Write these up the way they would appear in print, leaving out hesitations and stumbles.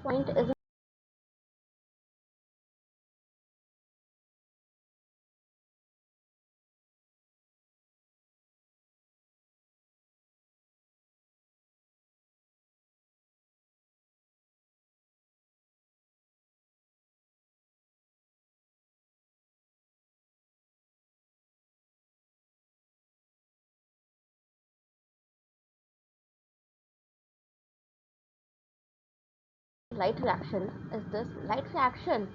point is light reaction is this. Light reaction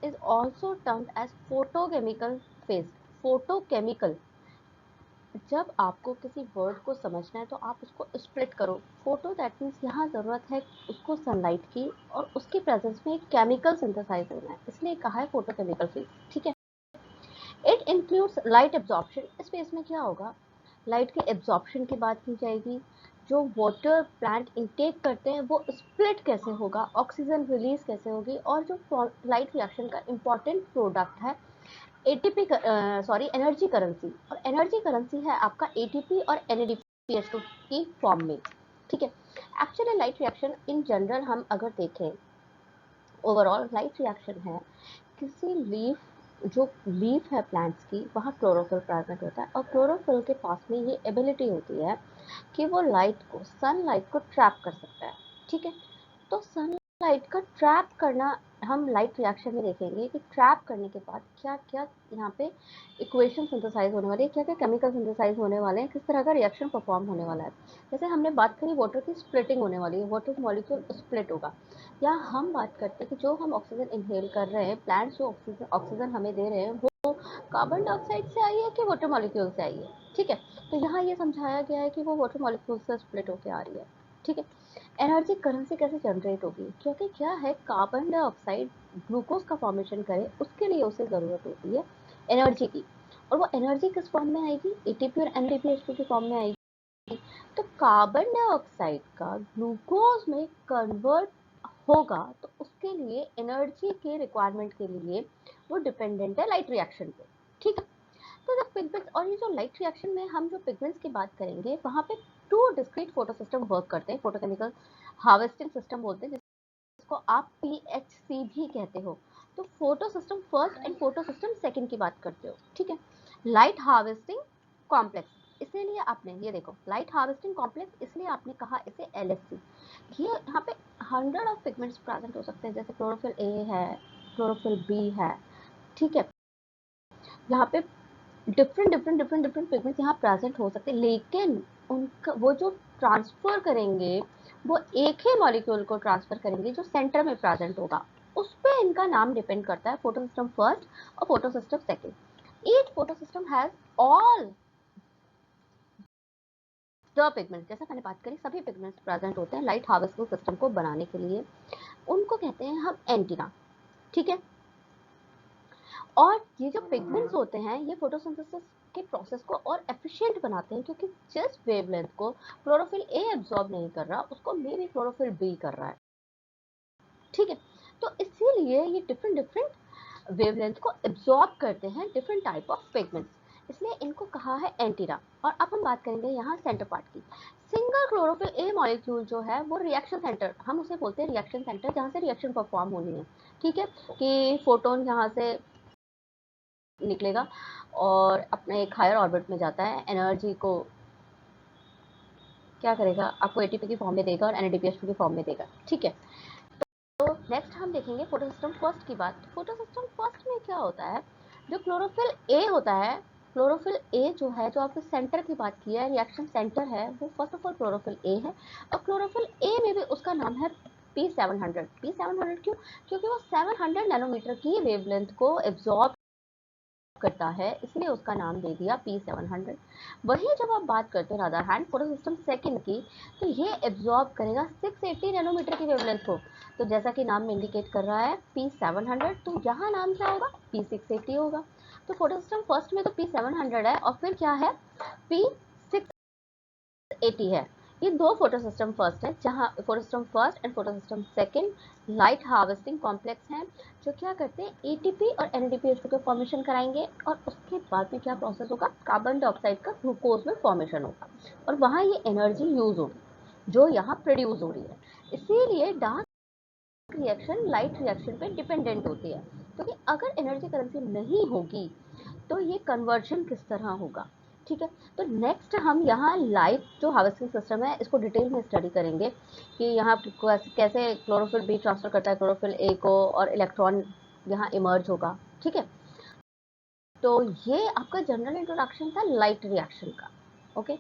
is also termed as photochemical phase. Photochemical, जब आपको किसी word को समझना है तो आप उसको स्प्लिट करो. फोटो दैट मीन्स यहाँ ज़रूरत है उसको सनलाइट की और उसकी प्रेजेंस में एक केमिकल सिंथेसाइज होना है, इसलिए कहा है फोटोकेमिकल फेज. ठीक है. It includes light absorption. इस फेज में क्या होगा, लाइट के एब्जॉर्प्शन की बात की जाएगी. जो वाटर प्लांट इनटेक करते हैं वो स्प्लिट कैसे होगा, ऑक्सीजन रिलीज कैसे होगी, और जो लाइट रिएक्शन का इंपॉर्टेंट प्रोडक्ट है एटीपी, सॉरी एनर्जी करेंसी, और एनर्जी करेंसी है आपका एटीपी और NADPH2 की फॉर्म में. ठीक है. Actually light reaction in general हम अगर देखें, ओवरऑल लाइट रिएक्शन है किसी लीफ, जो लीफ है प्लांट्स की, वहाँ क्लोरोफिल प्रेजेंट होता है और क्लोरोफिल के पास में ये एबिलिटी होती है कि वो लाइट को, सनलाइट को ट्रैप कर सकता है. ठीक है. तो सनलाइट का ट्रैप करना हम लाइट रिएक्शन में देखेंगे कि ट्रैप करने के बाद क्या क्या यहाँ पे इक्वेशन सिंथेसाइज होने वाली है, क्या क्या केमिकल सिंथेसाइज होने वाले हैं, किस तरह का रिएक्शन परफॉर्म होने वाला है. जैसे हमने बात करी वाटर की स्प्लिटिंग होने वाली है, वाटर मॉलिक्यूल स्प्लिट होगा. या हम बात करते हैं कि जो हम ऑक्सीजन इनहेल कर रहे हैं, प्लांट्स जो ऑक्सीजन हमें दे रहे हैं वो कार्बन डाइऑक्साइड से आई है कि वाटर मॉलिक्यूल से आई है. ठीक है. तो यहाँ ये समझाया गया है कि वो वाटर मॉलिक्यूल से स्प्लिट होकर आ रही है. ठीक है. एनर्जी करेंसी कैसे जनरेट होगी, क्योंकि क्या है, कार्बन डाइऑक्साइड ग्लूकोज का फॉर्मेशन करे उसके लिए उसे ज़रूरत होती है एनर्जी की, और वो एनर्जी किस फॉर्म में आएगी, एटीपी और NADPH2 की फॉर्म में आएगी. तो कार्बन डाइऑक्साइड का ग्लूकोज में कन्वर्ट होगा तो उसके लिए एनर्जी के रिक्वायरमेंट के लिए वो डिपेंडेंट है लाइट रिएक्शन पे. ठीक है. तो जब पिगमेंट्स, और ये जो लाइट रिएक्शन में हम जो पिगमेंट्स की बात करेंगे वहाँ पे 2 डिस्क्रीट फोटो सिस्टम वर्क करते हैं, फोटोकेमिकल हार्वेस्टिंग सिस्टम बोलते हैं, जिसको आप PHC भी कहते हो. तो photo system first and photo system second की बात करते हो. ठीक है. लाइट हार्वेस्टिंग कॉम्प्लेक्स, इसीलिए आपने ये देखो लाइट हार्वेस्टिंग कॉम्प्लेक्स, इसलिए आपने कहा इसे LHC. ये यहाँ पे 100 ऑफ पिगमेंट्स प्रेजेंट हो सकते हैं, जैसे क्लोरोफिल A है, क्लोरोफिल B है. ठीक है. यहाँ पे डिफरेंट पिगमेंट्स यहाँ प्रेजेंट हो सकते हैं, लेकिन उनका वो जो ट्रांसफर करेंगे वो एक ही मॉलिक्यूल को ट्रांसफर करेंगे जो सेंटर में प्रेजेंट होगा. उस पर इनका नाम डिपेंड करता है, फोटो सिस्टम फर्स्ट और photo system second. Each photo system has all the pigments. जैसा मैंने बात करी, सभी पिगमेंट्स प्रेजेंट होते हैं लाइट हार्वेस्टिंग सिस्टम को बनाने के लिए. उनको कहते हैं हम एंटीना. ठीक है. और ये जो पिगमेंट्स होते हैं ये फोटोसिंथेसिस के प्रोसेस को और एफिशिएंट बनाते हैं, क्योंकि जिस वेवलेंथ को क्लोरोफिल A एब्जॉर्ब नहीं कर रहा उसको मे बी क्लोरोफिल B कर रहा है. ठीक है. तो इसीलिए ये डिफरेंट वेवलेंथ को एब्जॉर्ब करते हैं डिफरेंट टाइप ऑफ पिगमेंट्स, इसलिए इनको कहा है एंटीना. और अब हम बात करेंगे यहाँ सेंटर पार्ट की. सिंगल क्लोरोफिल A मॉलिक्यूल जो है वो रिएक्शन सेंटर, हम उसे बोलते हैं रिएक्शन सेंटर, जहाँ से रिएक्शन परफॉर्म होनी है. ठीक है. कि फोटोन यहाँ से निकलेगा और अपने एक हायर ऑर्बिट में जाता है, एनर्जी को क्या करेगा, आपको एटीपी की फॉर्म में देगा और NADPH2 की फॉर्म में देगा. ठीक है. तो नेक्स्ट हम देखेंगे फोटो सिस्टम फर्स्ट की बात. फोटो सिस्टम फर्स्ट में क्या होता है, जो क्लोरोफिल A होता है, क्लोरोफिल A जो है, जो आपने सेंटर की बात की है, रिएक्शन सेंटर है, वो first of all chlorophyll A है. और क्लोरोफिल A में भी उसका नाम है P700. P700 क्यों, क्योंकि वो 700 नैनोमीटर की वेवलेंथ को एब्जॉर्ब करता है, इसलिए उसका नाम दे दिया P700. वहीं जब आप बात करते हैं other hand photo system second की, तो ये एब्जॉर्ब करेगा 680 नैनोमीटर की वेवलेंथ को. तो जैसा कि नाम में इंडिकेट कर रहा है P700, तो यहाँ नाम क्या होगा, P680 होगा. तो फोटो सिस्टम फर्स्ट में तो P700 है और फिर क्या है, P680 है. ये दो फोटो सिस्टम फर्स्ट है, जहाँ photo system first and photo system second light harvesting complex हैं, जो क्या करते हैं एटीपी और NADPH2 के फॉर्मेशन कराएंगे, और उसके बाद में क्या प्रोसेस होगा, कार्बन डाइऑक्साइड का ग्लूकोज में फॉर्मेशन होगा, और वहाँ ये एनर्जी यूज होगी जो यहाँ प्रोड्यूस हो रही है. इसीलिए डार्क रिएक्शन लाइट रिएक्शन पे डिपेंडेंट होती है, क्योंकि अगर एनर्जी करेंसी नहीं होगी तो ये कन्वर्जन किस तरह होगा। ठीक है, तो नेक्स्ट हम यहाँ लाइट जो हार्वेस्टिंग सिस्टम है इसको डिटेल में स्टडी करेंगे कि यहाँ कैसे क्लोरोफिल बी ट्रांसफर करता है क्लोरोफिल ए को और इलेक्ट्रॉन यहाँ इमर्ज होगा। ठीक है, तो ये आपका जनरल इंट्रोडक्शन था लाइट रिएक्शन का। ओके।